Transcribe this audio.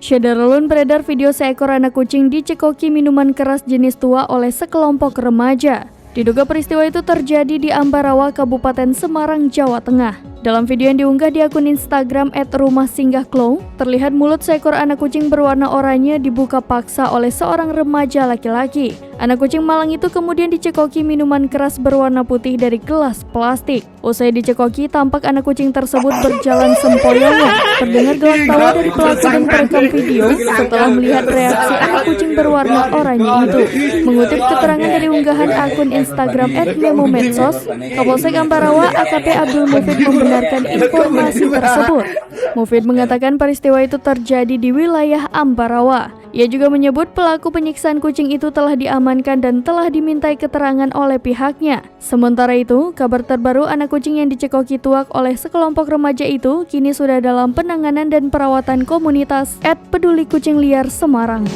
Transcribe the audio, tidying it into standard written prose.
Syederalun beredar video seekor anak kucing dicekoki minuman keras jenis tua oleh sekelompok remaja. Diduga peristiwa itu terjadi di Ambarawa, Kabupaten Semarang, Jawa Tengah. Dalam video yang diunggah di akun Instagram @rumahsinggahklow, terlihat mulut seekor anak kucing berwarna oranye dibuka paksa oleh seorang remaja laki-laki. Anak kucing malang itu kemudian dicekoki minuman keras berwarna putih dari gelas plastik. Usai dicekoki, tampak anak kucing tersebut berjalan sempoyongan. Terdengar gelak tawa dari pelaku dan perekam video setelah melihat reaksi anak kucing berwarna oranye itu. Mengutip keterangan dari unggahan akun Instagram @memomedsos, Kapolsek Ambarawa AKP Abdul Mufid membenarkan informasi tersebut. Mufid mengatakan peristiwa itu terjadi di wilayah Ambarawa. Ia juga menyebut pelaku penyiksaan kucing itu telah diamankan dan telah dimintai keterangan oleh pihaknya. Sementara itu, kabar terbaru anak kucing yang dicekoki tuak oleh sekelompok remaja itu kini sudah dalam penanganan dan perawatan komunitas @peduli kucing liar Semarang.